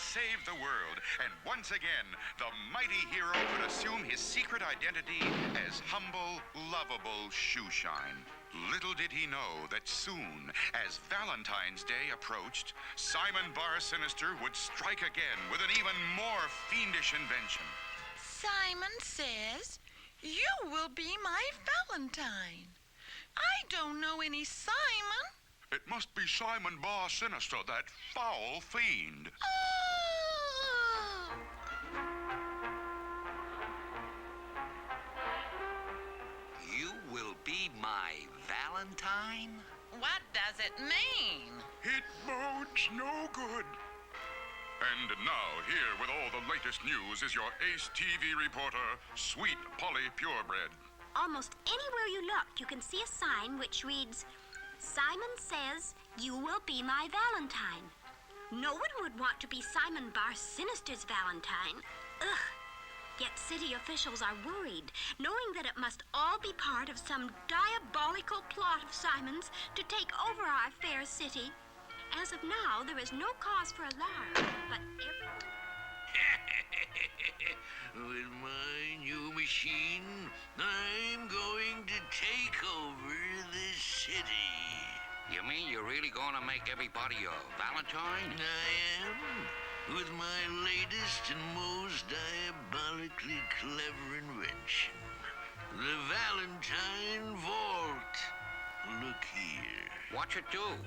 save the world, and once again, the mighty hero could assume his secret identity as humble, lovable Shoeshine. Little did he know that soon, as Valentine's Day approached, Simon Bar Sinister would strike again with an even more fiendish invention. Simon says, "You will be my Valentine." I don't know any Simon. It must be Simon Bar Sinister, that foul fiend. Oh! You will be my Valentine? What does it mean? It bodes no good. And now, here with all the latest news is your Ace TV reporter, Sweet Polly Purebred. Almost anywhere you look, you can see a sign which reads, "Simon says you will be my Valentine." No one would want to be Simon Bar Sinister's Valentine. Ugh. Yet city officials are worried, knowing that it must all be part of some diabolical plot of Simon's to take over our fair city. As of now, there is no cause for alarm, but everyone... With my new machine, I'm going to take over the city. You mean you're really gonna make everybody a Valentine? I am, with my latest and most diabolically clever invention. The Valentine Vault. Look here. What's it do?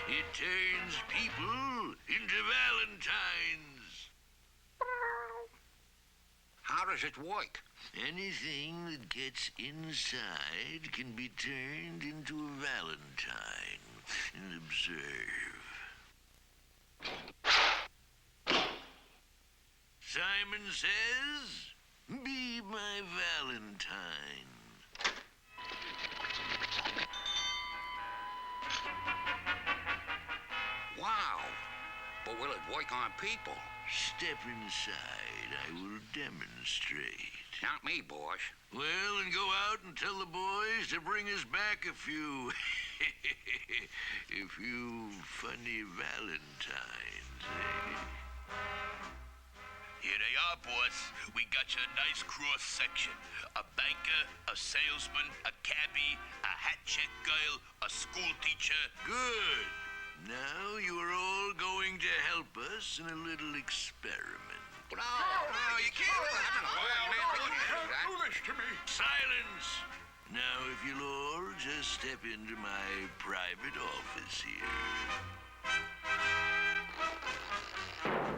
It turns people into Valentines. How does it work? Anything that gets inside can be turned into a Valentine. And observe. Simon says, "Be my Valentine." Wow. But will it work on people? Step inside. I will demonstrate. Not me, boss. Well, and go out and tell the boys to bring us back a few funny Valentines, eh? Here they are, boss. We got you a nice cross-section. A banker, a salesman, a cabbie, a hat-check girl, a school teacher. Good. Now you are all going to help us in a little experiment. No, you can't. Foolish to me. Silence! Now, if you'll all just step into my private office here.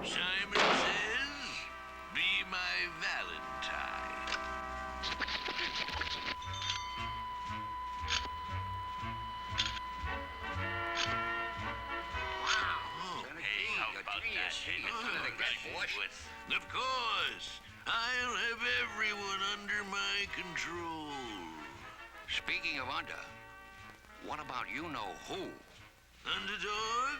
Simon says, "Be my Valentine." Hey, how about that? Of course. I'll have everyone under my control. Speaking of under, what about you-know-who? Underdog?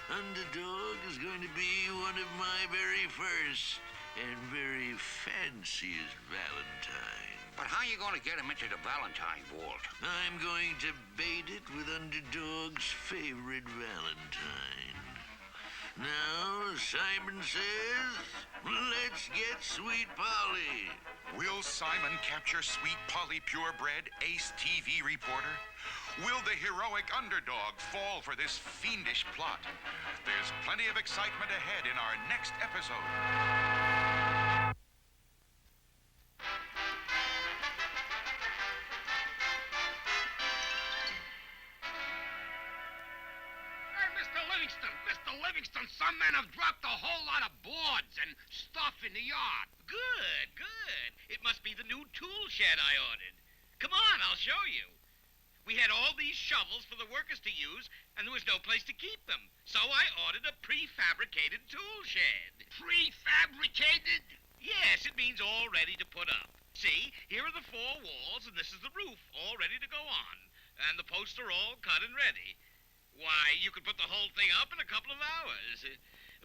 Underdog is going to be one of my very first and very fanciest Valentines. But how you gonna get him into the Valentine vault? I'm going to bait it with Underdog's favorite Valentine. Now, Simon says, let's get Sweet Polly. Will Simon capture Sweet Polly Purebred, Ace TV reporter? Will the heroic Underdog fall for this fiendish plot? There's plenty of excitement ahead in our next episode. Mr. Livingston, some men have dropped a whole lot of boards and stuff in the yard. Good, good. It must be the new tool shed I ordered. Come on, I'll show you. We had all these shovels for the workers to use, and there was no place to keep them. So I ordered a prefabricated tool shed. Prefabricated? Yes, it means all ready to put up. See, here are the four walls, and this is the roof, all ready to go on. And the posts are all cut and ready. Why, you could put the whole thing up in a couple of hours.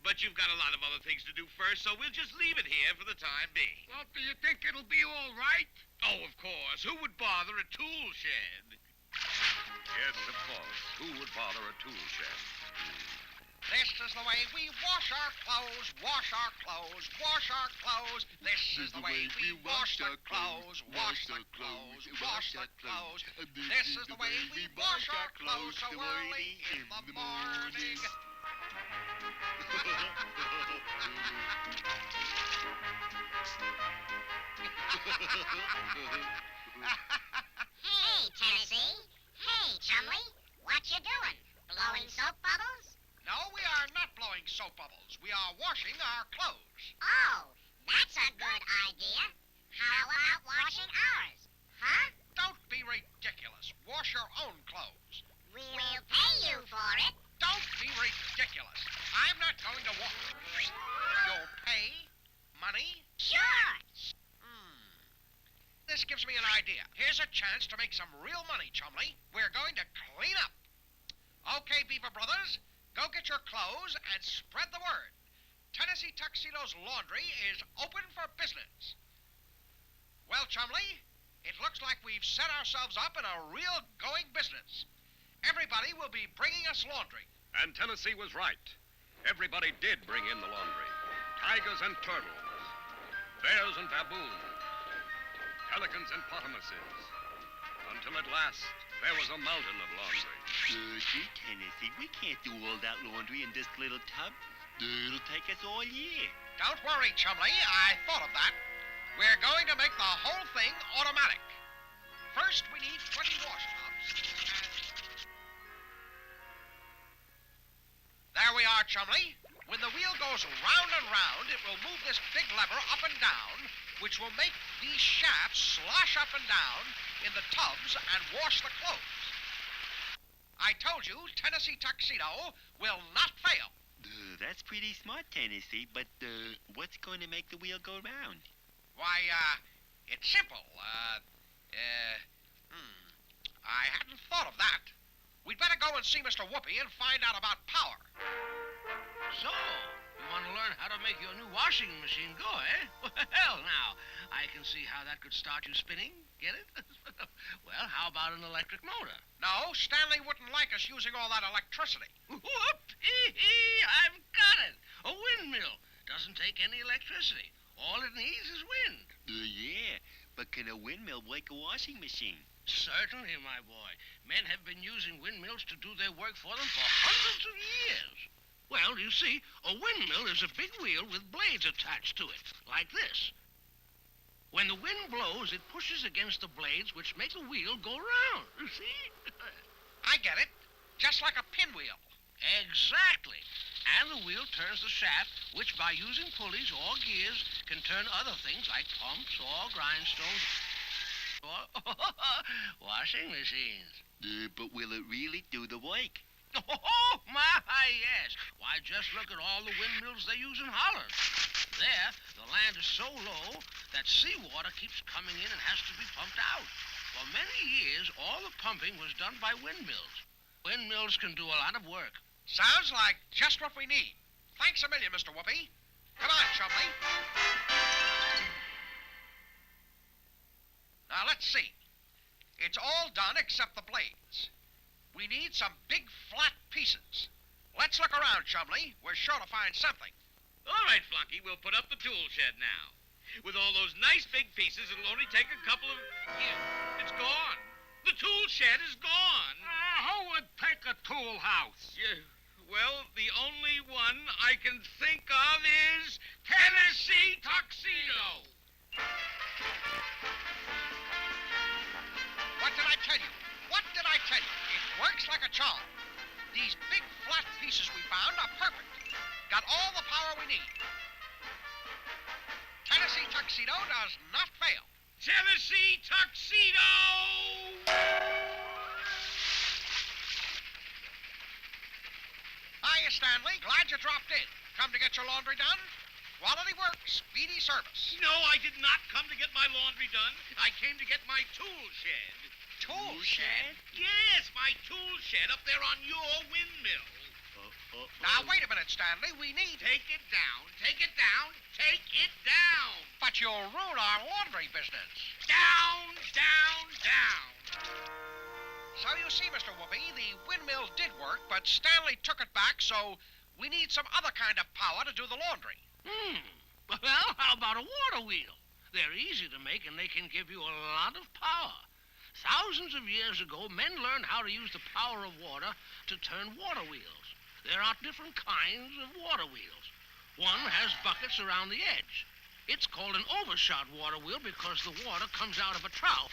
But you've got a lot of other things to do first, so we'll just leave it here for the time being. Well, do you think it'll be all right? Oh, of course. Who would bother a tool shed? Yes, of course. Who would bother a tool shed? This is the way we wash our clothes, wash our clothes, wash our clothes. This is the way we wash the clothes, wash the clothes, wash the clothes. This is the way we wash our clothes so early in the morning. Hey, Tennessee. Hey, Chumley. What you doing? Blowing soap bubbles? No, we are not blowing soap bubbles. We are washing our clothes. Oh, that's a good idea. How about washing ours? Huh? Don't be ridiculous. Wash your own clothes. We'll pay you for it. Don't be ridiculous. I'm not going to wash. You'll pay money? Sure. This gives me an idea. Here's a chance to make some real money, Chumley. We're going to clean up. Okay, Beaver Brothers, go get your clothes and spread the word. Tennessee Tuxedo's Laundry is open for business. Well, Chumley, it looks like we've set ourselves up in a real going business. Everybody will be bringing us laundry. And Tennessee was right. Everybody did bring in the laundry. Tigers and turtles, bears and baboons, pelicans and potamuses. Until at last, there was a mountain of laundry. Gee, Tennessee, we can't do all that laundry in this little tub. It'll take us all year. Don't worry, Chumley. I thought of that. We're going to make the whole thing automatic. First, we need 20 wash tubs. There we are, Chumley. When the wheel goes round and round, it will move this big lever up and down, which will make these shafts slosh up and down in the tubs and wash the clothes. I told you, Tennessee Tuxedo will not fail. That's pretty smart, Tennessee, but what's going to make the wheel go round? Why, it's simple. I hadn't thought of that. We'd better go and see Mr. Whoopi and find out about power. So, you want to learn how to make your new washing machine go, eh? Well, now, I can see how that could start you spinning. Get it? Well, how about an electric motor? No, Stanley wouldn't like us using all that electricity. Whoop-ee-hee, I've got it. A windmill doesn't take any electricity. All it needs is wind. Yeah, but can a windmill work a washing machine? Certainly, my boy. Men have been using windmills to do their work for them for hundreds of years. Well, you see, a windmill is a big wheel with blades attached to it, like this. When the wind blows, it pushes against the blades, which make the wheel go round. You see? I get it. Just like a pinwheel. Exactly. And the wheel turns the shaft, which by using pulleys or gears can turn other things like pumps or grindstones or washing machines. But will it really do the work? Oh, my, yes. Why, just look at all the windmills they use in Holland. There, the land is so low that seawater keeps coming in and has to be pumped out. For many years, all the pumping was done by windmills. Windmills can do a lot of work. Sounds like just what we need. Thanks a million, Mr. Whoopi. Come on, Chumley. Now, let's see. It's all done except the blades. We need some big, flat pieces. Let's look around, Chumley. We're sure to find something. All right, Flunky, we'll put up the tool shed now. With all those nice big pieces, it'll only take a couple of... Here, it's gone. The tool shed is gone. Who would take a tool house? Yeah, well, the only one I can think of is Tennessee Tuxedo. What did I tell you? What did I tell you? It works like a charm. These big, flat pieces we found are perfect. Got all the power we need. Tennessee Tuxedo does not fail. Tennessee Tuxedo! Hiya, Stanley. Glad you dropped in. Come to get your laundry done? Quality work, speedy service. No, I did not come to get my laundry done. I came to get my tool shed. Tool shed? Yes, my tool shed up there on your windmill. Now, wait a minute, Stanley. We need... Take it down. Take it down. Take it down. But you'll ruin our laundry business. Down, down, down. So you see, Mr. Whoopi, the windmill did work, but Stanley took it back, so we need some other kind of power to do the laundry. Well, how about a water wheel? They're easy to make, and they can give you a lot of power. Thousands of years ago, men learned how to use the power of water to turn water wheels. There are different kinds of water wheels. One has buckets around the edge. It's called an overshot water wheel because the water comes out of a trough,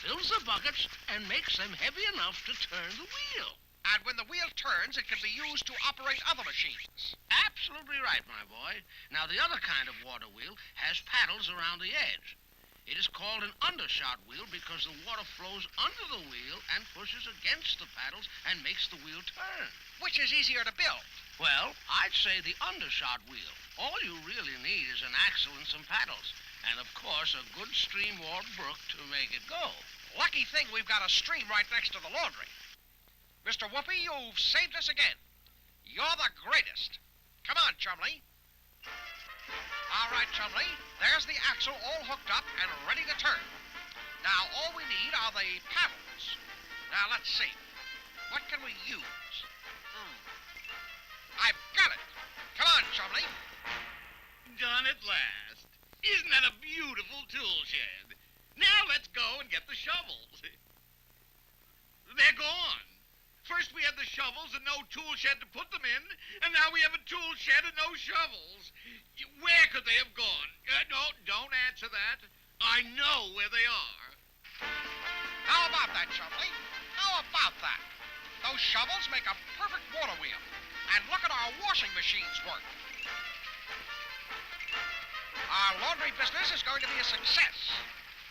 fills the buckets, and makes them heavy enough to turn the wheel. And when the wheel turns, it can be used to operate other machines. Absolutely right, my boy. Now, the other kind of water wheel has paddles around the edge. It is called an undershot wheel because the water flows under the wheel and pushes against the paddles and makes the wheel turn. Which is easier to build? Well, I'd say the undershot wheel. All you really need is an axle and some paddles. And, of course, a good stream or brook to make it go. Lucky thing we've got a stream right next to the laundry. Mr. Whoopi, you've saved us again. You're the greatest. Come on, Chumley. All right, Chumley. There's the axle all hooked up and ready to turn. Now, all we need are the paddles. Now, let's see. What can we use? I've got it. Come on, Chumley. Done at last. Isn't that a beautiful tool shed? Now let's go and get the shovels. They're gone. First we had the shovels and no tool shed to put them in, and now we have a tool shed and no shovels. Where could they have gone? No, don't answer that. I know where they are. How about that, Chumley? How about that? Those shovels make a perfect water wheel. And look at our washing machines work. Our laundry business is going to be a success.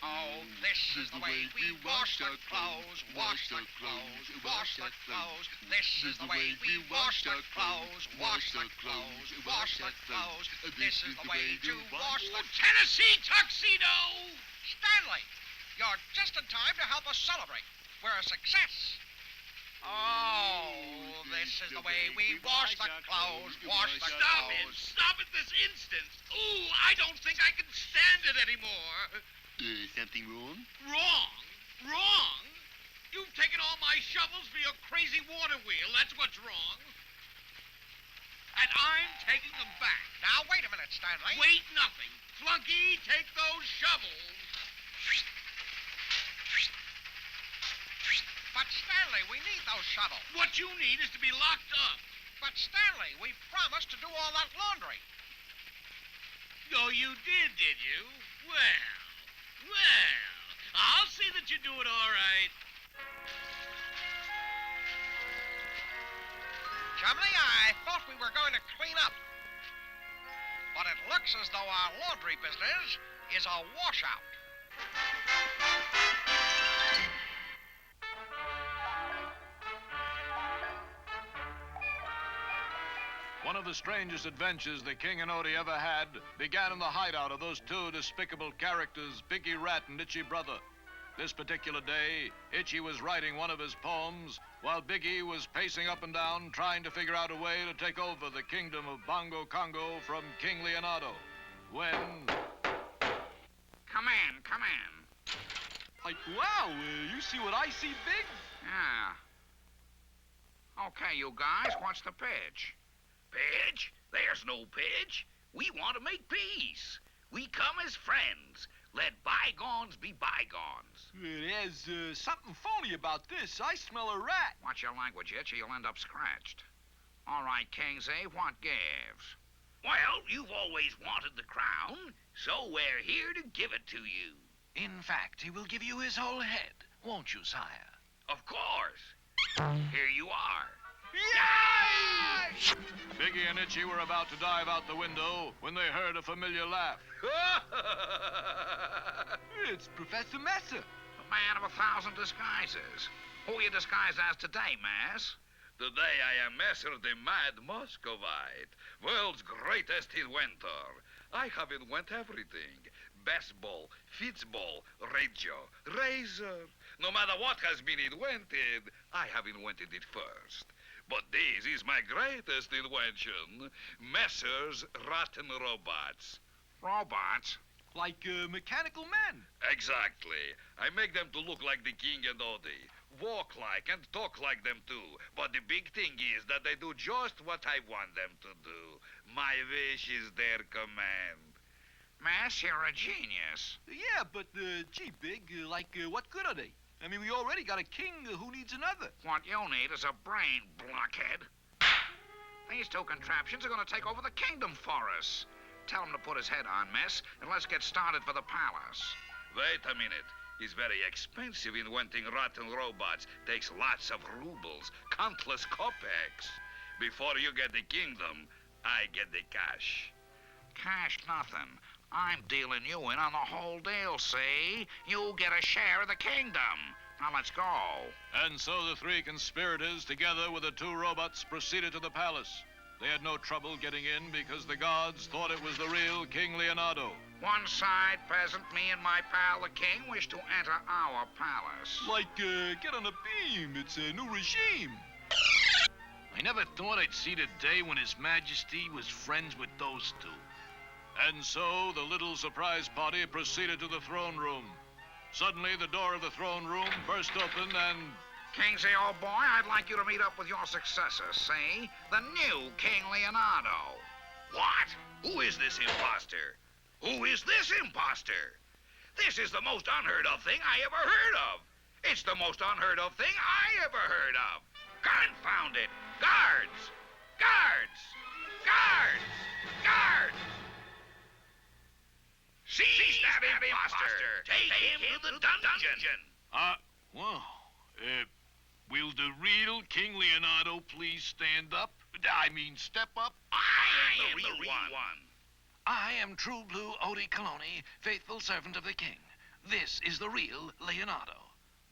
Oh, this is the way we wash the clothes, wash the clothes, wash the clothes. This is the way we wash the clothes, wash the clothes, wash the clothes. This is the way to wash the... Tennessee tuxedo! Stanley, you're just in time to help us celebrate. We're a success. Oh, this is the way we wash the clothes, wash the clothes. Stop it this instant! Ooh, I don't think I can stand it anymore. Something wrong? Wrong? You've taken all my shovels for your crazy water wheel. That's what's wrong. And I'm taking them back. Now, wait a minute, Stanley. Wait nothing. Flunky, take those shovels. But, Stanley, we need those shovels. What you need is to be locked up. But, Stanley, we promised to do all that laundry. Oh, you did you? Well, I'll see that you do it all right. Chumley, I thought we were going to clean up. But it looks as though our laundry business is a washout. One of the strangest adventures the King and Odie ever had began in the hideout of those two despicable characters, Biggie Rat and Itchy Brother. This particular day, Itchy was writing one of his poems, while Biggie was pacing up and down trying to figure out a way to take over the kingdom of Bongo Congo from King Leonardo. When... Come in. Like, wow, you see what I see, Big? Yeah. Okay, you guys, what's the pitch? Pitch? There's no pitch. We want to make peace. We come as friends. Let bygones be bygones. There's something phony about this. I smell a rat. Watch your language, Itch, or you'll end up scratched. All right, Kingsley, what gives? Well, you've always wanted the crown, so we're here to give it to you. In fact, he will give you his whole head, won't you, sire? Of course. Here you are. Yay! Biggie and Itchy were about to dive out the window when they heard a familiar laugh. It's Professor Messer. The man of 1,000 disguises. Who are you disguised as today, Mass? Today I am Messer the Mad Muscovite, world's greatest inventor. I have invented everything. Baseball, Fitzball, radio, razor. No matter what has been invented, I have invented it first. But this is my greatest invention, Messer's rotten robots. Robots? Like mechanical men. Exactly. I make them to look like the King and Odie. walk like and talk like them too. But the big thing is that they do just what I want them to do. My wish is their command. Mass, you're a genius. Yeah, but, gee, Big, what good are they? I mean, we already got a king. Who needs another? What you need is a brain, blockhead. These two contraptions are going to take over the kingdom for us. Tell him to put his head on, Miss, and let's get started for the palace. Wait a minute. It's very expensive inventing rotten robots. Takes lots of rubles, countless kopecks. Before you get the kingdom, I get the cash. Cash nothing. I'm dealing you in on the whole deal, see? You get a share of the kingdom. Now let's go. And so the three conspirators, together with the two robots, proceeded to the palace. They had no trouble getting in because the gods thought it was the real King Leonardo. One side, peasant, me and my pal, the king, wish to enter our palace. Get on the beam. It's a new regime. I never thought I'd see the day when His Majesty was friends with those two. And so the little surprise party proceeded to the throne room. Suddenly, the door of the throne room burst open and... Kingsley, old boy, I'd like you to meet up with your successor, see? The new King Leonardo. What? Who is this imposter? Who is this imposter? This is the most unheard of thing I ever heard of. It's the most unheard of thing I ever heard of. Confound it! Guards! Guards! Guards! Guards! Seize that imposter! Take him to the dungeon! Will the real King Leonardo please stand up? I mean, step up? I am the real one. I am True Blue Odie Coloni, faithful servant of the king. This is the real Leonardo.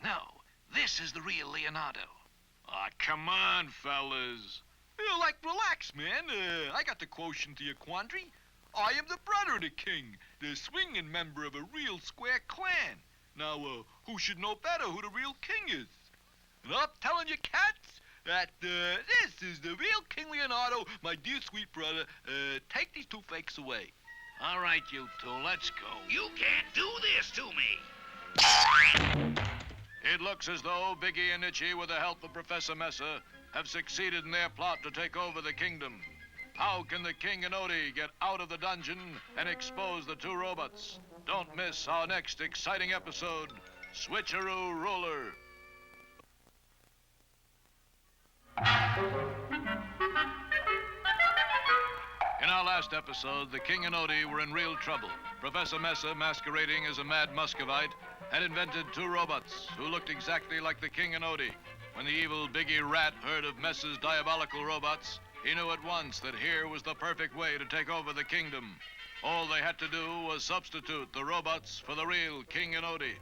No, this is the real Leonardo. Come on, fellas. Relax, man. I got the quotient to your quandary. I am the brother of the king, the swinging member of a real square clan. Now, who should know better who the real king is? And I'm telling you, cats, that this is the real King Leonardo, my dear sweet brother. Take these two fakes away. All right, you two, let's go. You can't do this to me. It looks as though Biggie and Itchy, with the help of Professor Messer, have succeeded in their plot to take over the kingdom. How can the King and Odie get out of the dungeon and expose the two robots? Don't miss our next exciting episode, Switcheroo Ruler. In our last episode, the King and Odie were in real trouble. Professor Messer, masquerading as a mad Muscovite, had invented two robots who looked exactly like the King and Odie. When the evil Biggie Rat heard of Messer's diabolical robots, he knew at once that here was the perfect way to take over the kingdom. All they had to do was substitute the robots for the real King and Odie.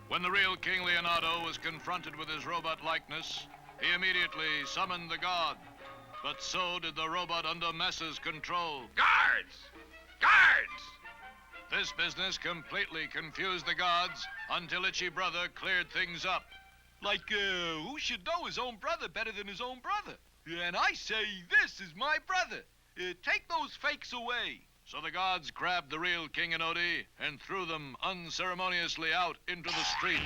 When the real King Leonardo was confronted with his robot likeness, he immediately summoned the god. But so did the robot under Messer's control. Guards! Guards! This business completely confused the gods until Itchy Brother cleared things up. Who should know his own brother better than his own brother? And I say, this is my brother. Take those fakes away. So the gods grabbed the real King and Odie and threw them unceremoniously out into the street.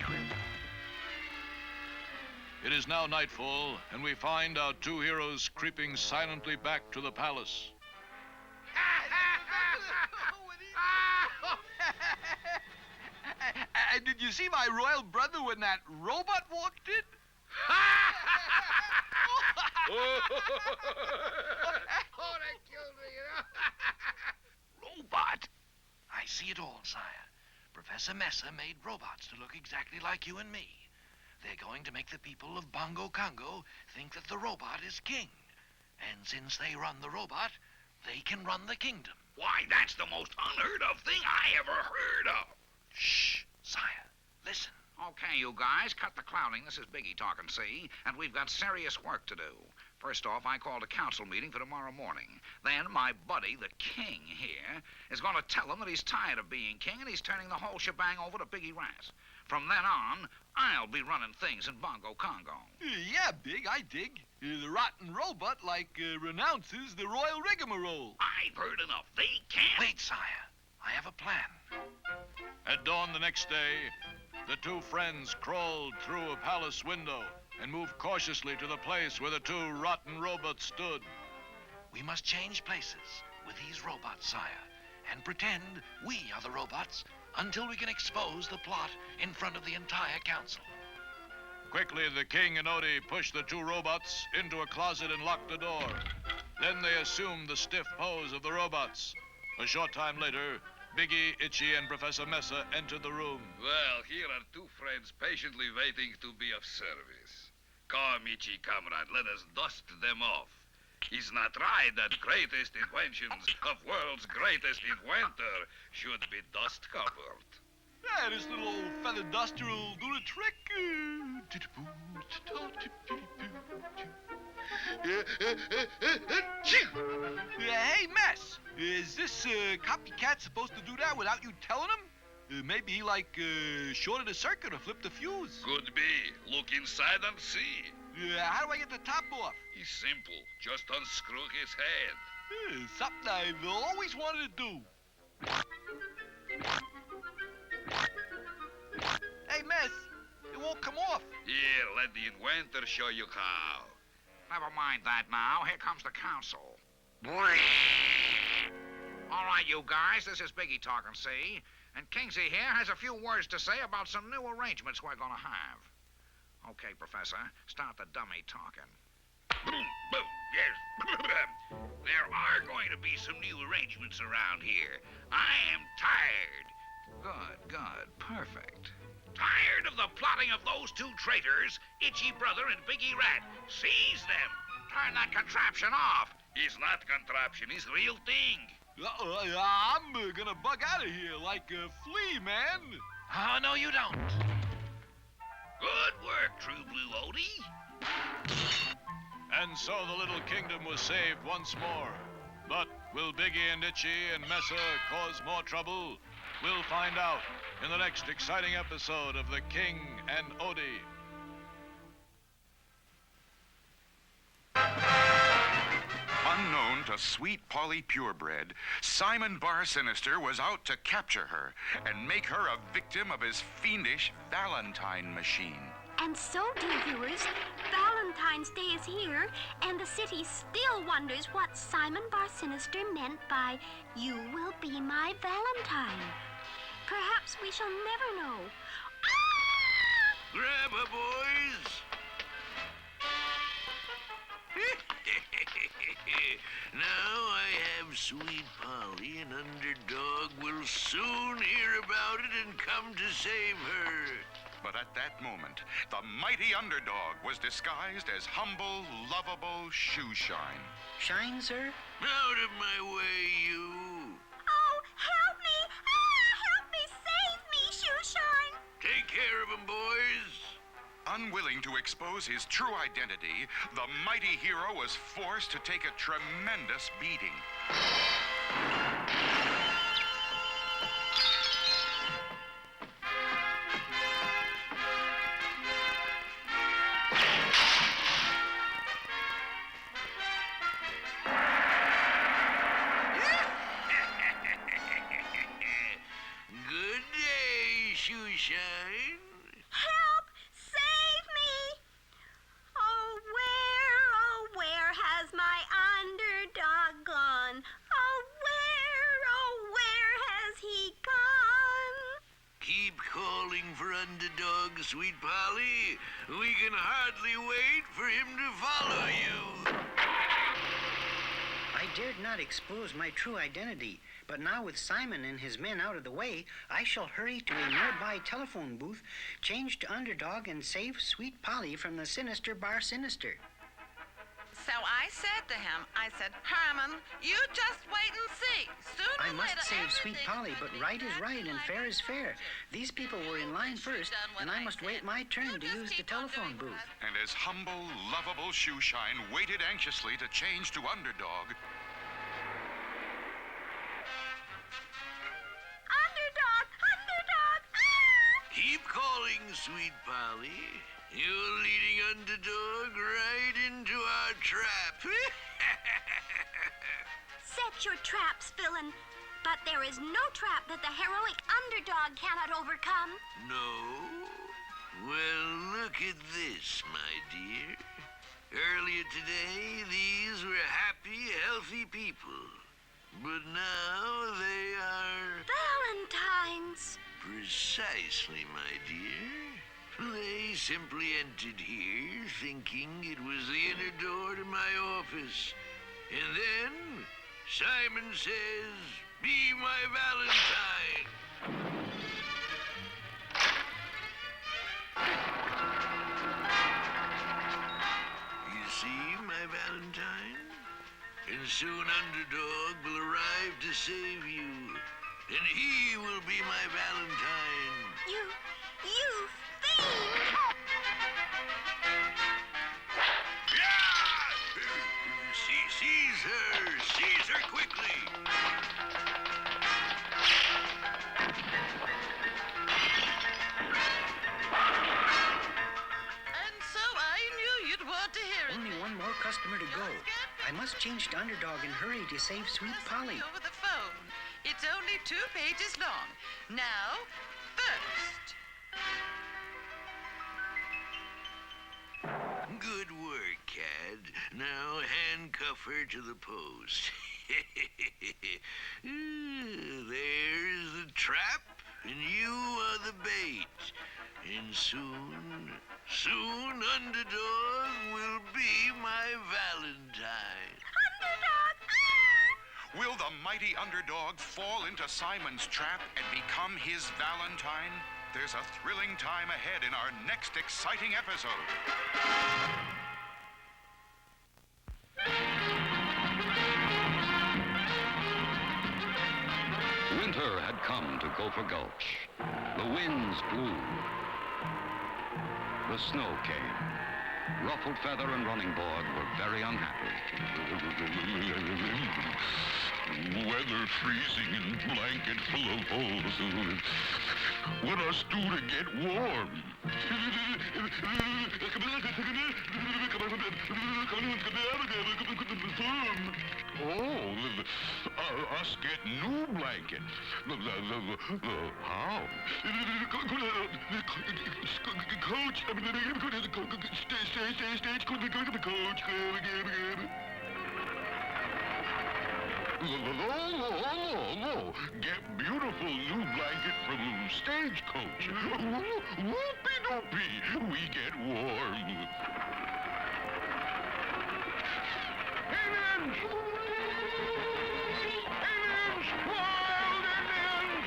It is now nightfall, and we find our two heroes creeping silently back to the palace. Did you see my royal brother when that robot walked in? That killed me, Robot? I see it all, sire. Professor Messer made robots to look exactly like you and me. They're going to make the people of Bongo Congo think that the robot is king. And since they run the robot, they can run the kingdom. Why, that's the most unheard of thing I ever heard of. Shh, sire. Listen. Okay, you guys, cut the clowning. This is Biggie talking, see? And we've got serious work to do. First off, I called a council meeting for tomorrow morning. Then my buddy, the king here, is going to tell him that he's tired of being king and he's turning the whole shebang over to Biggie Rat. From then on, I'll be running things in Bongo Congo. Yeah, Big, I dig. The rotten robot, renounces the royal rigmarole. I've heard enough. They can't... Wait, sire. I have a plan. At dawn the next day, The two friends crawled through a palace window and moved cautiously to the place where the two rotten robots stood. We must change places with these robots, sire, and pretend we are the robots until we can expose the plot in front of the entire council. Quickly, the king and Odie pushed the two robots into a closet and locked the door. Then they assumed the stiff pose of the robots. A short time later, Biggie, Itchy, and Professor Messer entered the room. Well, here are two friends patiently waiting to be of service. Come, Itchy comrade, let us dust them off. Is not right that greatest inventions of world's greatest inventor should be dust covered? Yeah, this little old feather duster will do the trick. Hey, Mess, is this copycat supposed to do that without you telling him? Maybe he, shorted the circuit or flipped the fuse. Could be. Look inside and see. How do I get the top off? It's simple. Just unscrew his head. Something I've always wanted to do. Hey, Mess, it won't come off. Here, let the inventor show you how. Never mind that now. Here comes the council. All right, you guys, this is Biggie talking, see? And Kingsy here has a few words to say about some new arrangements we're going to have. Okay, Professor, start the dummy talking. Boom, boom, yes. There are going to be some new arrangements around here. I am tired. Good, perfect. Tired of the plotting of those two traitors, Itchy Brother and Biggie Rat. Seize them. Turn that contraption off. It's not contraption, it's real thing. I'm gonna bug out of here like a flea, man. Oh, no, you don't. Good work, True Blue Odie. And so the little kingdom was saved once more. But will Biggie and Itchy and Messer cause more trouble? We'll find out in the next exciting episode of The King and Odie. Unknown to Sweet Polly Purebred, Simon Bar Sinister was out to capture her and make her a victim of his fiendish Valentine machine. And so, dear viewers, Valentine's Day is here, and the city still wonders what Simon Bar Sinister meant by, "You will be my Valentine." Perhaps we shall never know. Grab her, boys. Now I have Sweet Polly, and Underdog will soon hear about it and come to save her. But at that moment, the mighty Underdog was disguised as humble, lovable Shoeshine. Shine, sir? Out of my way, you. Oh, help me! Help me! Save me, Shoeshine! Take care of him, boys. Unwilling to expose his true identity, the mighty hero was forced to take a tremendous beating. Good day, Shoeshine. Help! Save me! Oh, where has my Underdog gone? Oh, where has he gone? Keep calling for Underdog, Sweet Polly. We can hardly wait for him to follow you. I dared not expose my true identity, but now with Simon and his men out of the way, I shall hurry to a nearby telephone booth, change to Underdog, and save Sweet Polly from the sinister Bar Sinister. So I said to him, Herman, you just wait and see. Sooner I or must later, save Sweet everything's Polly, gonna but be right is exactly right and like fair I is fair. These people were in line first, and I must wait my turn to use the telephone booth. And as humble, lovable Shoeshine waited anxiously to change to Underdog, Underdog! Keep calling, Sweet Polly. You're leading Underdog right into our trap. Set your traps, villain. But there is no trap that the heroic Underdog cannot overcome. No? Well, look at this, my dear. Earlier today, these were happy, healthy people. But now they are... Valentines. Precisely, my dear. They simply entered here thinking it was the inner door to my office. And then Simon says, "Be my Valentine." You see, my Valentine? And soon Underdog will arrive to save you. And he will be my Valentine. You fiend! Seize her quickly. And so I knew you'd want to hear it. Only one more customer to go. I must change to Underdog and hurry to save Sweet Polly. Over the phone. It's only 2 pages long. Now, first. Good work, Cad. Now handcuff her to the post. There's the trap, and you are the bait. And soon Underdog will be my Valentine. Underdog! Will the mighty Underdog fall into Simon's trap and become his Valentine? There's a thrilling time ahead in our next exciting episode. Winter had come to Gopher Gulch. The winds blew. The snow came. Ruffled Feather and Running Board were very unhappy. Weather freezing and blanket full of holes. What us do to get warm? Oh, us get new blanket. How? Coach, stage, coach. No. Get beautiful new blanket from Stagecoach. Whoopie-doopie. We get warm. Indians! Indians! Wild Indians!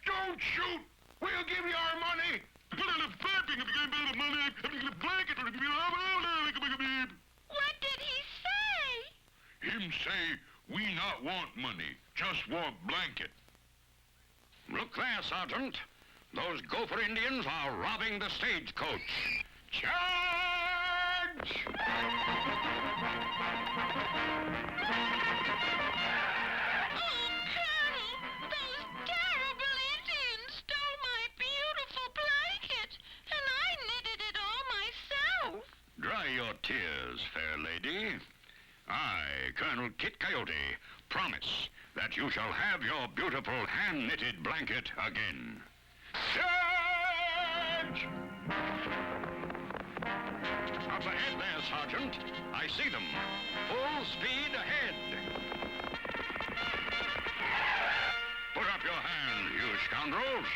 Don't shoot! We'll give you our money! What did he say? Him say, we not want money, just want blanket. Look there, Sergeant. Those Gopher Indians are robbing the stagecoach. Charge! Dry your tears, fair lady. I, Colonel Kit Coyote, promise that you shall have your beautiful hand-knitted blanket again. Charge! Up ahead there, Sergeant. I see them. Full speed ahead. Put up your hand, you scoundrels.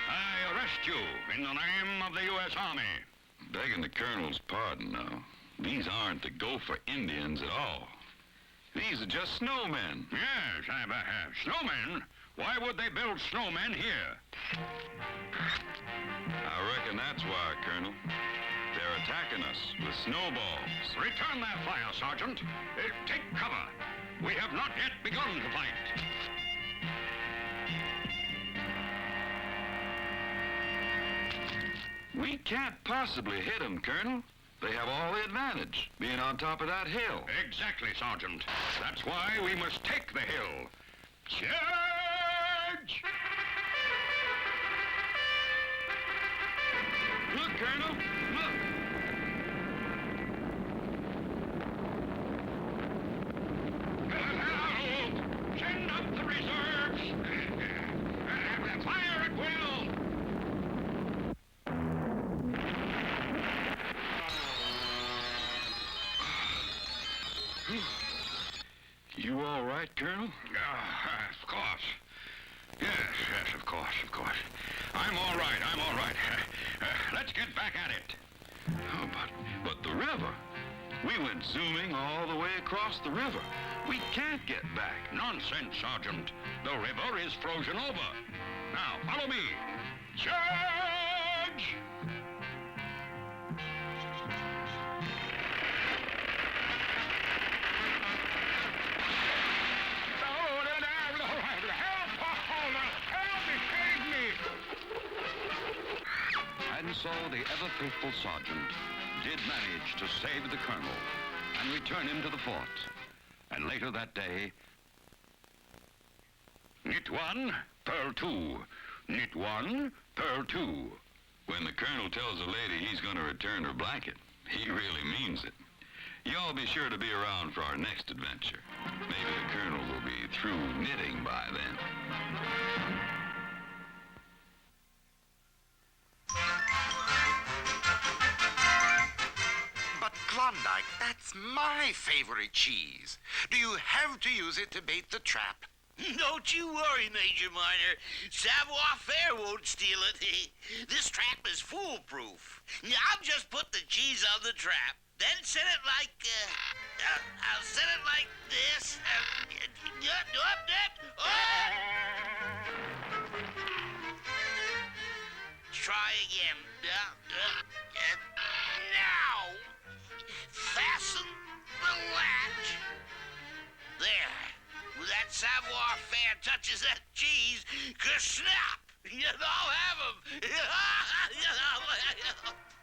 I arrest you in the name of the U.S. Army. Begging the Colonel's pardon now. These aren't the Gopher Indians at all. These are just snowmen. Yes, snowmen? Why would they build snowmen here? I reckon that's why, Colonel. They're attacking us with snowballs. Return their fire, Sergeant. Take cover. We have not yet begun to fight. We can't possibly hit them, Colonel. They have all the advantage, being on top of that hill. Exactly, Sergeant. That's why we must take the hill. Charge! Look, Colonel, look. Send up the reserves. Fire at will. You all right, Colonel? Of course. Yes, of course. I'm all right. Let's get back at it. Oh, but the river. We went zooming all the way across the river. We can't get back. Nonsense, Sergeant. The river is frozen over. Now, follow me. Charge! And so the ever-faithful sergeant did manage to save the colonel and return him to the fort. And later that day... Knit one, purl two. Knit one, purl two. When the colonel tells a lady he's going to return her blanket, he really means it. Y'all be sure to be around for our next adventure. Maybe the colonel will be through knitting by then. But Klondike, that's my favorite cheese. Do you have to use it to bait the trap? Don't you worry, Major Minor. Savoir-faire won't steal it. This trap is foolproof. I'll just put the cheese on the trap, then set it like, I'll set it like this. Try again. Now, fasten the latch. There. When that savoir-faire touches that cheese, snap! I'll have 'em.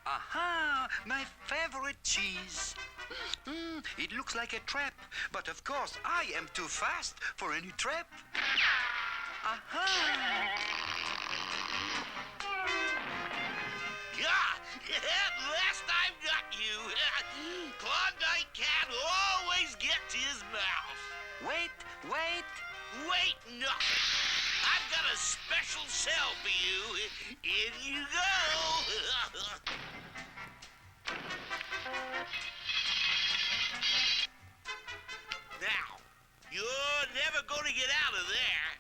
Aha! My favorite cheese. It looks like a trap, but of course I am too fast for any trap. Aha! At last I've got you. Klondike can't always get to his mouse. Wait. Wait, no. I've got a special cell for you. In you go. Now, you're never going to get out of there.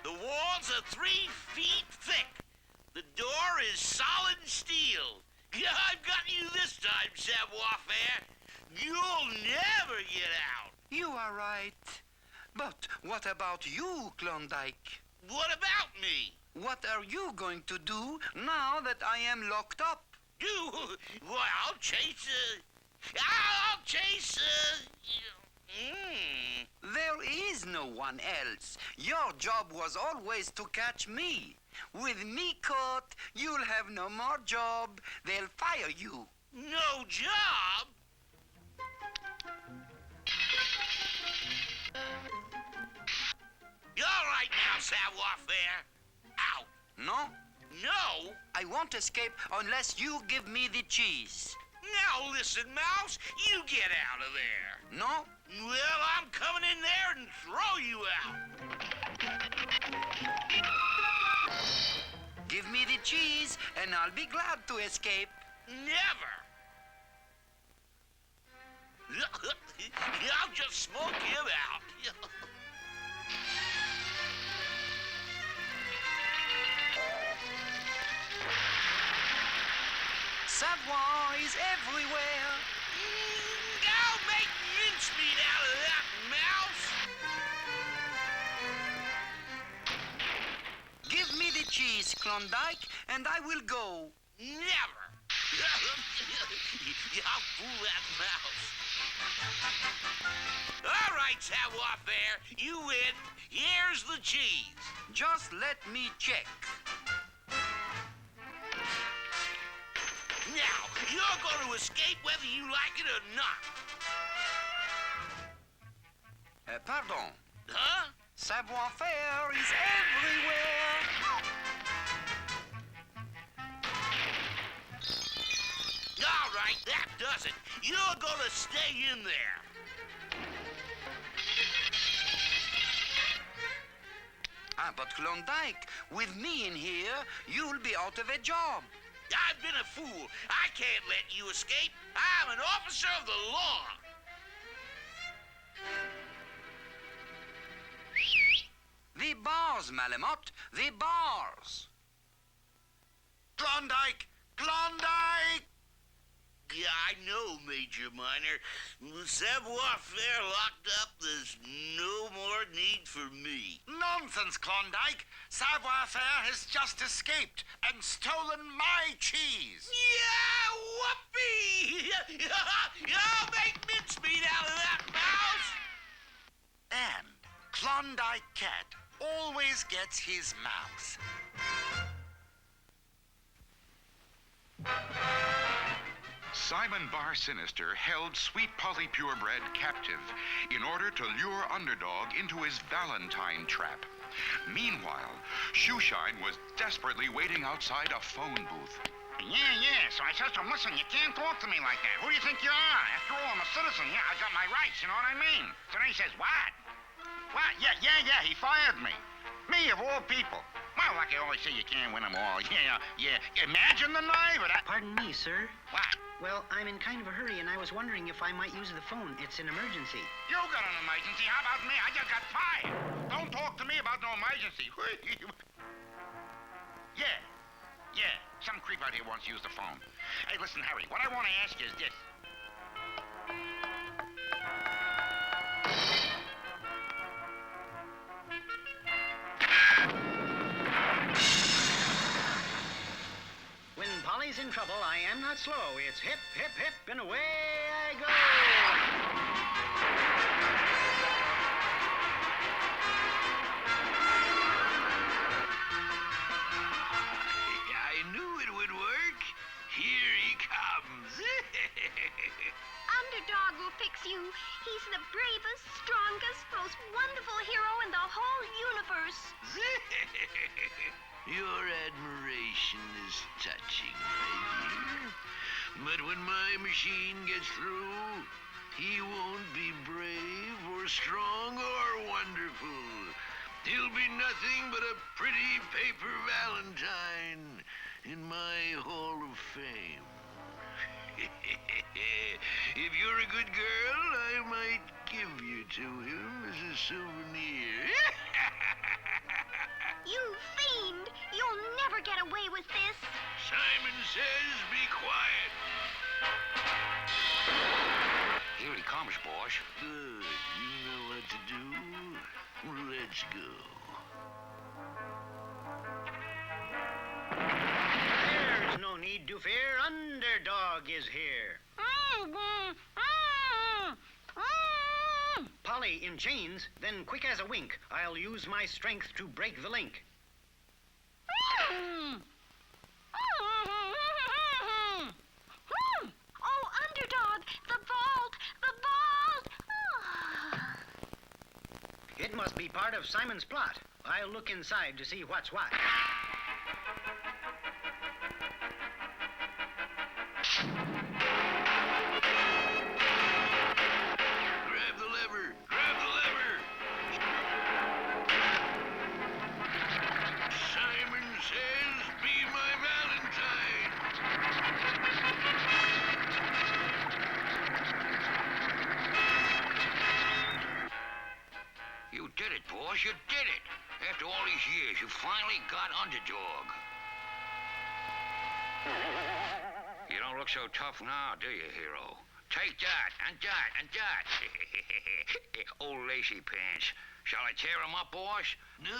The walls are 3 feet thick. The door is solid steel. I've got you this time, savoir-faire. You'll never get out. You are right. But what about you, Klondike? What about me? What are you going to do now that I am locked up? You? Well, I'll chase, There is no one else. Your job was always to catch me. With me caught, you'll have no more job. They'll fire you. No job? You're all right now, savoir-faire. Out. No? No? I won't escape unless you give me the cheese. Now listen, Mouse, you get out of there. No? Well, I'm coming in there and throw you out. Give me the cheese, and I'll be glad to escape. Never. I'll just smoke him out. Savoir is everywhere. I'll make mincemeat out of that mouse. Give me the cheese, Klondike, and I will go. Never. I'll fool that mouse. All right, savoir-faire, you win. Here's the cheese. Just let me check. Now, you're going to escape whether you like it or not. Pardon. Huh? Savoir-faire is everywhere. All right, that does it. You're gonna stay in there. But Klondike, with me in here, you'll be out of a job. I've been a fool. I can't let you escape. I'm an officer of the law. The bars, Malamute, the bars. Klondike! Klondike! Yeah, I know, Major Minor. Savoir-faire locked up, there's no more need for me. Nonsense, Klondike. Savoir-faire has just escaped and stolen my cheese. Yeah, whoopee! I'll make mincemeat out of that mouse! And Klondike Cat always gets his mouse. Simon Bar Sinister held Sweet Polly Purebred captive in order to lure Underdog into his Valentine trap. Meanwhile, Shoeshine was desperately waiting outside a phone booth. Yeah, so I says to him, listen, you can't talk to me like that. Who do you think you are? After all, I'm a citizen. Yeah, I got my rights, you know what I mean? So then he says, what? What? Yeah, he fired me. Me, of all people. Well, like I always say, you can't win them all. Yeah. Imagine the nerve of that. Pardon me, sir. What? Well, I'm in kind of a hurry, and I was wondering if I might use the phone. It's an emergency. You got an emergency. How about me? I just got fired. Don't talk to me about no emergency. Yeah. Some creep out here wants to use the phone. Hey, listen, Harry, what I want to ask you is this. When Polly's in trouble, I am not slow. It's hip, hip, hip, and away I go. I knew it would work. Here he comes. Underdog will fix you. He's the bravest, strongest, most wonderful hero in the whole universe. Your admiration is touching, my dear. But when my machine gets through, he won't be brave or strong or wonderful. He'll be nothing but a pretty paper Valentine in my Hall of Fame. If you're a good girl, I might give you to him as a souvenir. You fiend! You'll never get away with this. Simon says be quiet. Here he comes, boss. Good. You know what to do. Let's go. There's no need to fear. Underdog is here. Polly in chains, then quick as a wink, I'll use my strength to break the link. Oh, Underdog! The vault! The vault! It must be part of Simon's plot. I'll look inside to see what's what. Grab the lever! Grab the lever! Simon says be my Valentine. You did it, boss. You did it. After all these years, you finally got Underdog. You don't look so tough now, do you, hero? Take that, and that, and that. Old lacy pants. Shall I tear him up, boss? No.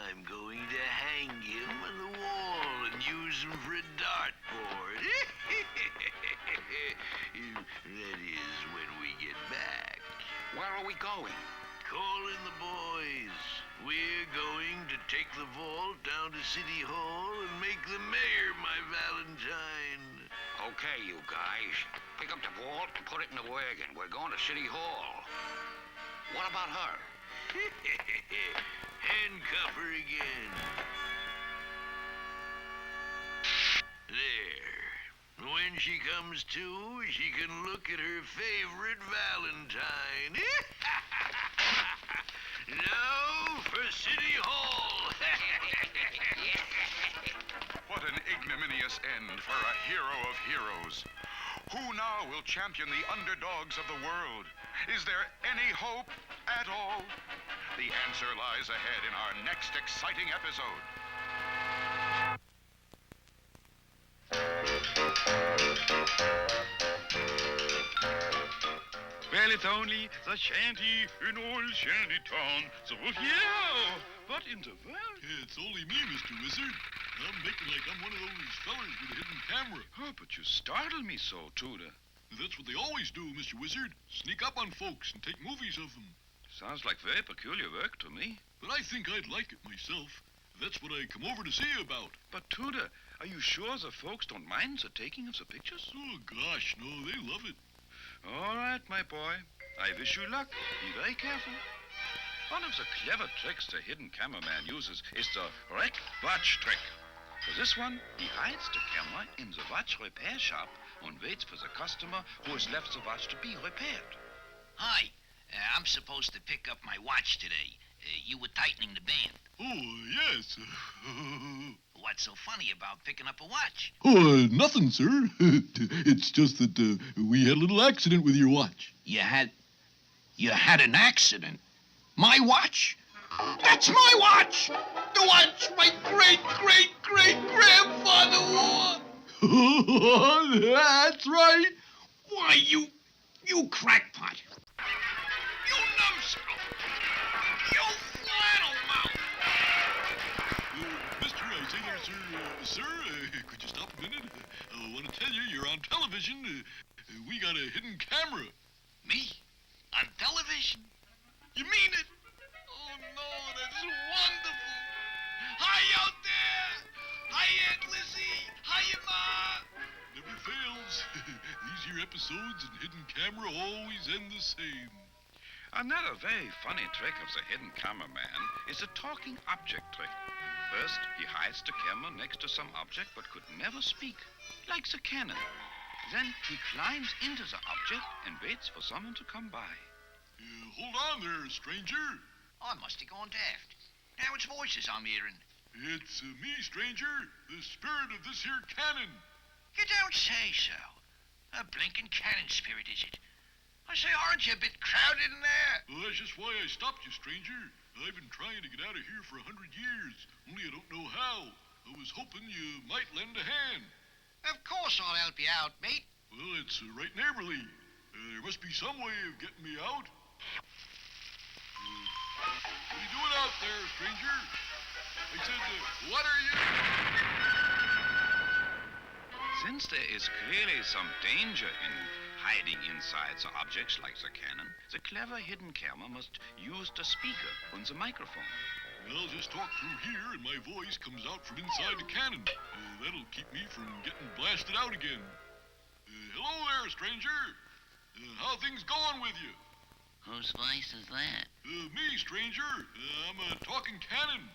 I'm going to hang him on the wall and use him for a dartboard. That is when we get back. Where are we going? Call in the boys. We're going to take the vault down to City Hall and make the mayor my Valentine. Okay, you guys. Pick up the vault and put it in the wagon. We're going to City Hall. What about her? Handcuff her again. There. when she comes to, she can look at her favorite Valentine. Now for City Hall. What an ignominious end for a hero of heroes. Who now will champion the underdogs of the world? Is there any hope at all? The answer lies ahead in our next exciting episode. Well, it's only the shanty in old shanty town. So yeah, what in the world? It's only me, Mr. Wizard. I'm making like I'm one of those fellers with a hidden camera. Oh, but you startle me so, Tudor. That's what they always do, Mr. Wizard. Sneak up on folks and take movies of them. Sounds like very peculiar work to me. But I think I'd like it myself. That's what I come over to see you about. But, Tudor, are you sure the folks don't mind the taking of the pictures? Oh, gosh, no, they love it. All right, my boy. I wish you luck. Be very careful. One of the clever tricks the hidden cameraman uses is the wreck watch trick. For this one, he hides the camera in the watch repair shop and waits for the customer who has left the watch to be repaired. Hi. I'm supposed to pick up my watch today. You were tightening the band. Oh, yes. What's so funny about picking up a watch? Oh, nothing, sir. It's just that we had a little accident with your watch. You had an accident? My watch? That's my watch! The watch my great-great-great-grandfather wore! That's right. Why, you crackpot. You numbskull. You flannel mouth. Mister, I say there, sir, could you stop a minute? I want to tell you, you're on television. We got a hidden camera. Me? On television? You mean it? Oh, no, that's wonderful. Hi out there. Hi, Aunt Lizzie. Hiya, Ma. Never fails. These here episodes and hidden camera always end the same. Another very funny trick of the hidden cameraman is the talking object trick. First, he hides the camera next to some object but could never speak, like the cannon. Then he climbs into the object and waits for someone to come by. Hold on there, stranger. I must have gone daft. Now it's voices I'm hearing. It's me, stranger, the spirit of this here cannon. You don't say so. A blinking cannon spirit, is it? I say, aren't you a bit crowded in there? Well, that's just why I stopped you, stranger. I've been trying to get out of here for 100 years, only I don't know how. I was hoping you might lend a hand. Of course I'll help you out, mate. Well, it's right neighborly. There must be some way of getting me out. What are you doing out there, stranger? I said, what are you... Since there is clearly some danger in hiding inside the objects like the cannon, the clever hidden camera must use the speaker and the microphone. I'll just talk through here and my voice comes out from inside the cannon. That'll keep me from getting blasted out again. Hello there, stranger. How things going with you? Whose voice is that? Me, stranger. I'm a talking cannon.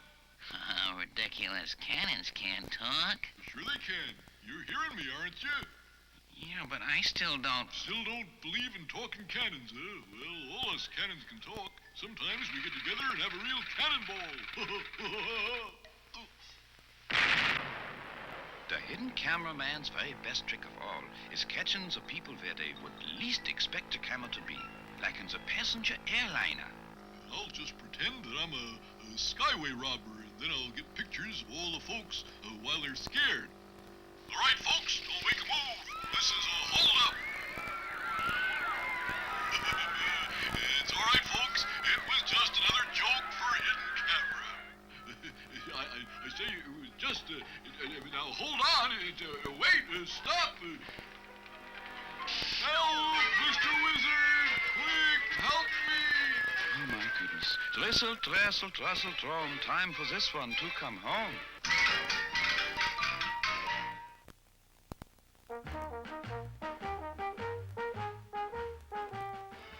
Ridiculous cannons can't talk. Sure they can. You're hearing me, aren't you? Yeah, but I still don't... Still don't believe in talking cannons, huh? Well, all us cannons can talk. Sometimes we get together and have a real cannonball. The hidden cameraman's very best trick of all is catching the people where they would least expect the camera to be, like in the passenger airliner. I'll just pretend that I'm a skyway robber, and then I'll get pictures of all the folks while they're scared. All right, folks, don't make a move. This is a hold-up. It's all right, folks. It was just another joke for hidden camera. I say it was just... now, hold on. Wait, stop. Help, Mr. Wizard. Quick, help me. Oh, my goodness. Tristle, trestle, trussle, trom. Time for this one to come home.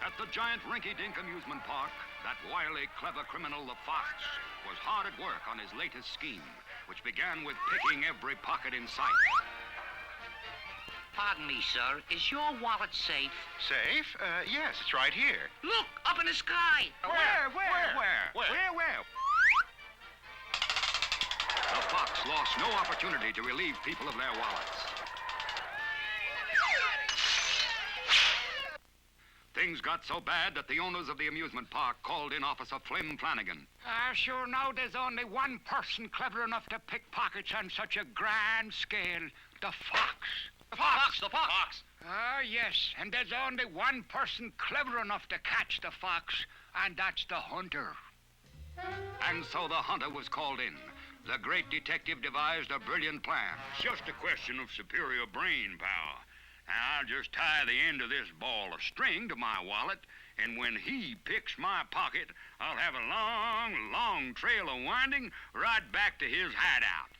At the giant rinky-dink amusement park, that wily, clever criminal, the Fox, was hard at work on his latest scheme, which began with picking every pocket in sight. Pardon me, sir. Is your wallet safe? Safe? Yes, it's right here. Look, up in the sky. Where? The fox lost no opportunity to relieve people of their wallets. Things got so bad that the owners of the amusement park called in Officer Flim Flanagan. I sure know there's only one person clever enough to pick pockets on such a grand scale. The fox. The fox. Ah, yes, and there's only one person clever enough to catch the fox, and that's the hunter. And so the hunter was called in. The great detective devised a brilliant plan. It's just a question of superior brain power. Now, I'll just tie the end of this ball of string to my wallet, and when he picks my pocket, I'll have a long, long trail of winding right back to his hideout.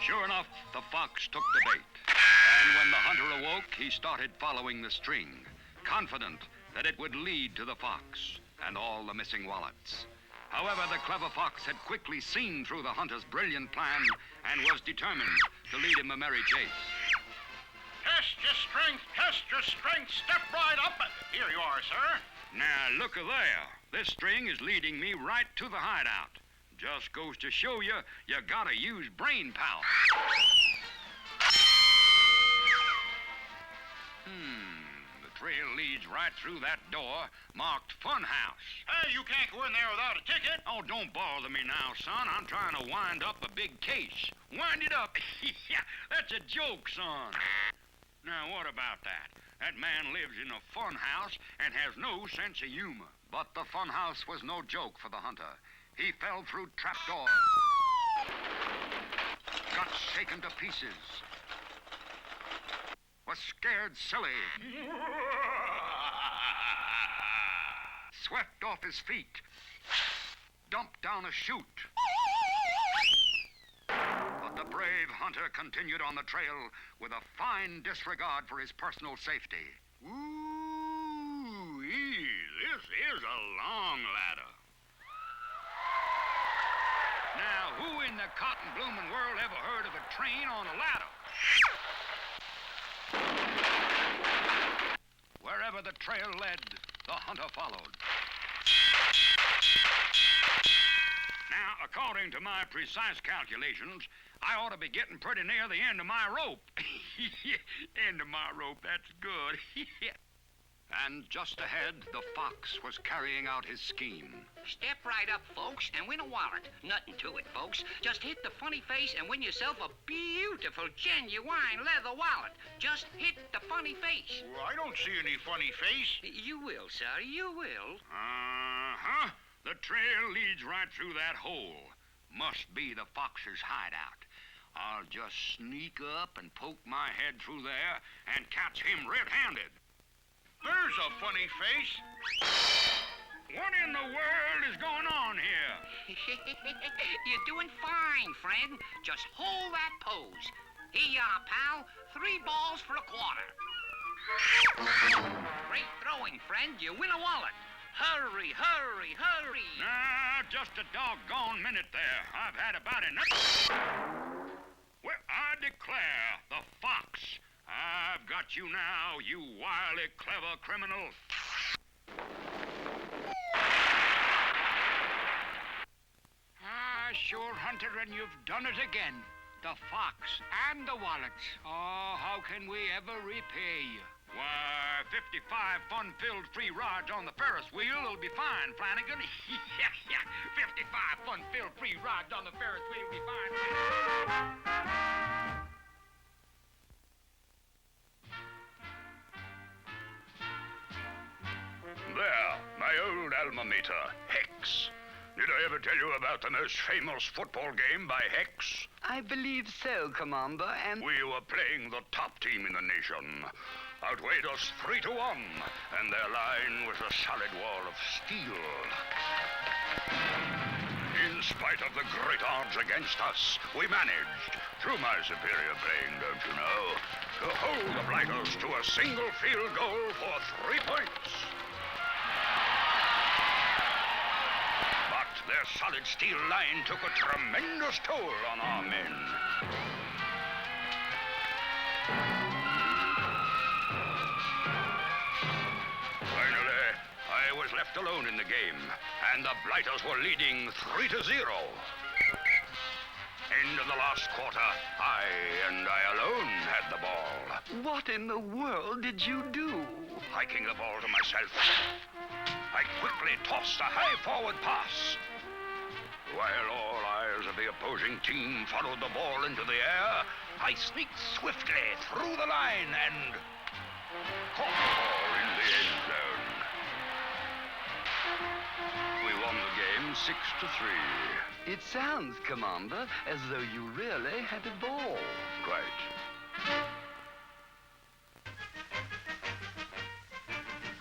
Sure enough, the fox took the bait. And when the hunter awoke, he started following the string, confident that it would lead to the fox and all the missing wallets. However, the clever fox had quickly seen through the hunter's brilliant plan and was determined to lead him a merry chase. Test your strength. Step right up. Here you are, sir. Now, look there. This string is leading me right to the hideout. Just goes to show you gotta use brain power. The trail leads right through that door marked Funhouse. Hey, you can't go in there without a ticket. Oh, don't bother me now, son. I'm trying to wind up a big case. Wind it up. Yeah, that's a joke, son. Now, what about that? That man lives in a funhouse and has no sense of humor. But the funhouse was no joke for the hunter. He fell through trapdoors, got shaken to pieces, was scared silly, swept off his feet, dumped down a chute. But the brave hunter continued on the trail with a fine disregard for his personal safety. Ooh, this is a long ladder. Now, who in the cotton blooming world ever heard of a train on a ladder? Wherever the trail led, the hunter followed. Now, according to my precise calculations, I ought to be getting pretty near the end of my rope. End of my rope, that's good. And just ahead, the fox was carrying out his scheme. Step right up, folks, and win a wallet. Nothing to it, folks. Just hit the funny face and win yourself a beautiful, genuine leather wallet. Just hit the funny face. Well, I don't see any funny face. You will, sir. You will. Uh-huh. The trail leads right through that hole. Must be the fox's hideout. I'll just sneak up and poke my head through there and catch him red-handed. There's a funny face. What in the world is going on here? You're doing fine, friend. Just hold that pose. Here you are, pal. 3 balls for a quarter. Great throwing, friend. You win a wallet. Hurry, hurry, hurry. Nah, just a doggone minute there. I've had about enough. Well, I declare, the fox. I've got you now, you wily, clever criminal. Ah, sure, Hunter, and you've done it again. The fox and the wallets. Oh, how can we ever repay you? Why, 55 fun-filled free rides on the Ferris wheel will be fine, Flanagan. Yeah, 55 fun-filled free rides on the Ferris wheel will be fine. There, my old alma mater, Hex. Did I ever tell you about the most famous football game by Hex? I believe so, Commander, and... We were playing the top team in the nation. Outweighed us 3-1, and their line was a solid wall of steel. In spite of the great odds against us, we managed, through my superior brain, don't you know, to hold the Blighters to a single field goal for 3 points. But their solid steel line took a tremendous toll on our men. left alone in the game, and the Blighters were leading 3-0. End of the last quarter, I alone had the ball. What in the world did you do? Hiking the ball to myself, I quickly tossed a high forward pass. While all eyes of the opposing team followed the ball into the air, I sneaked swiftly through the line and caught the ball in the end zone. We won the game 6-3. It sounds, Commander, as though you really had a ball. Quite.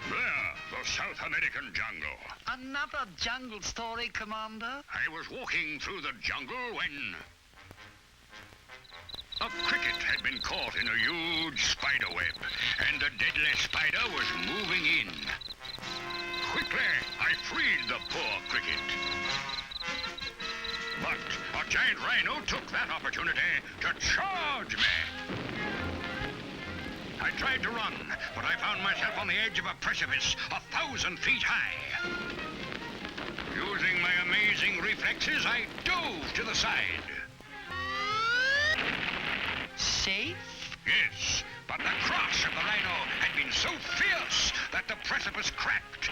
There, the South American jungle. Another jungle story, Commander? I was walking through the jungle when a cricket had been caught in a huge spider web, and the deadly spider was moving in. Quickly, I freed the poor cricket. But a giant rhino took that opportunity to charge me. I tried to run, but I found myself on the edge of a precipice 1,000 feet high. Using my amazing reflexes, I dove to the side. Safe? Yes, but the crash of the rhino had been so fierce that the precipice cracked,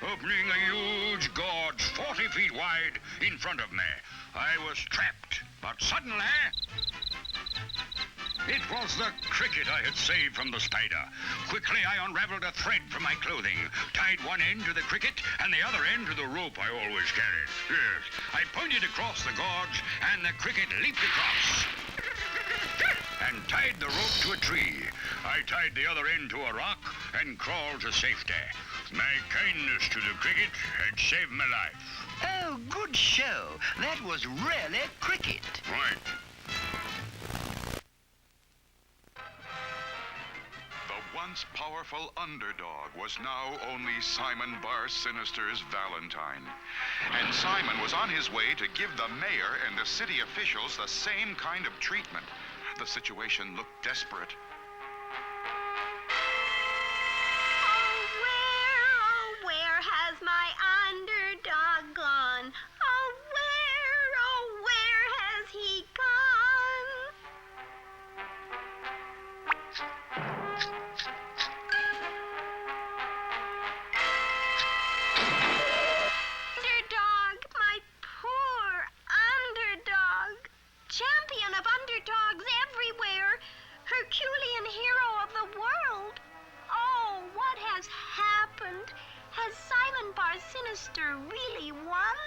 opening a huge gorge 40 feet wide in front of me. I was trapped, but suddenly it was the cricket I had saved from the spider. Quickly, I unraveled a thread from my clothing, tied one end to the cricket and the other end to the rope I always carried. Yes, I pointed across the gorge, and the cricket leaped across and tied the rope to a tree. I tied the other end to a rock and crawled to safety. My kindness to the cricket had saved my life. Oh, good show. That was really cricket. Right. The once powerful Underdog was now only Simon Bar Sinister's Valentine. And Simon was on his way to give the mayor and the city officials the same kind of treatment. The situation looked desperate. Oh, where has my underdog gone? Oh, where has he gone? Underdog, my poor underdog. Champion of underdogs everywhere. Herculean hero of the world. Oh, what has happened? Has Simon Bar Sinister really won?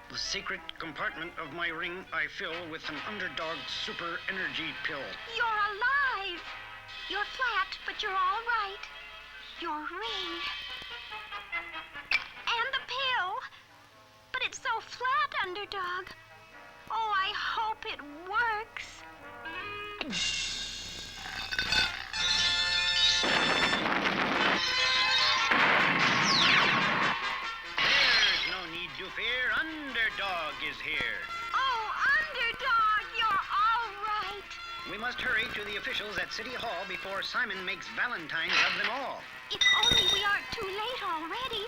The secret compartment of my ring I fill with an Underdog super energy pill. You're alive. You're flat, but you're all right. Your ring. And the pill. But it's so flat, Underdog. Oh, I hope it works. There's no need to fear. Underdog is here. Oh, Underdog, you're all right. We must hurry to the officials at City Hall before Simon makes Valentines of them all. If only we aren't too late already.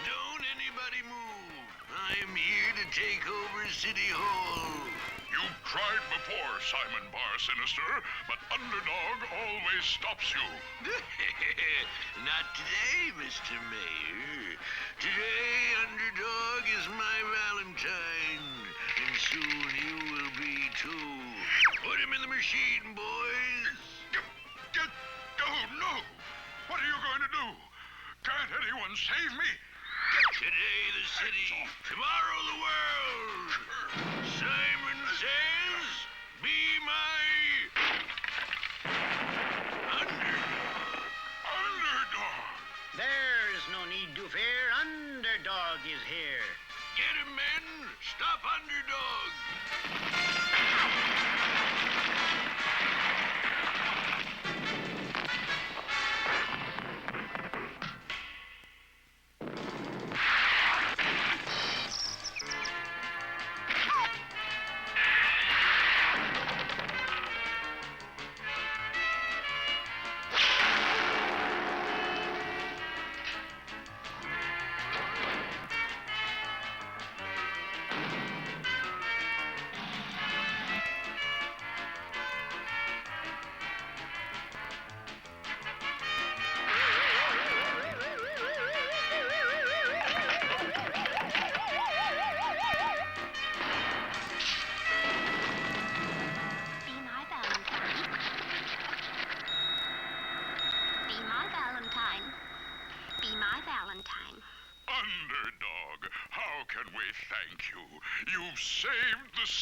Don't anybody move. I am here to take over City Hall. You've tried before, Simon Bar Sinister, but Underdog always stops you. Not today, Mr. Mayor. Today, Underdog is my Valentine, and soon you will be too. Put him in the machine, boys. Oh, no! What are you going to do? Can't anyone save me? Today, the city. Tomorrow, the world. Simon says, be my Underdog.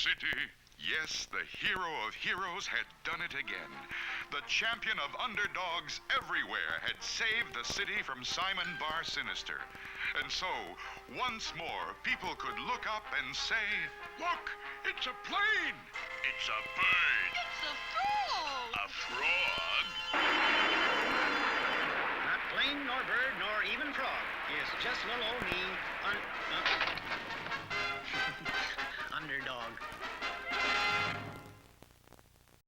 city. Yes, the hero of heroes had done it again. The champion of underdogs everywhere had saved the city from Simon Bar Sinister. And so, once more, people could look up and say, Look, it's a plane. It's a bird.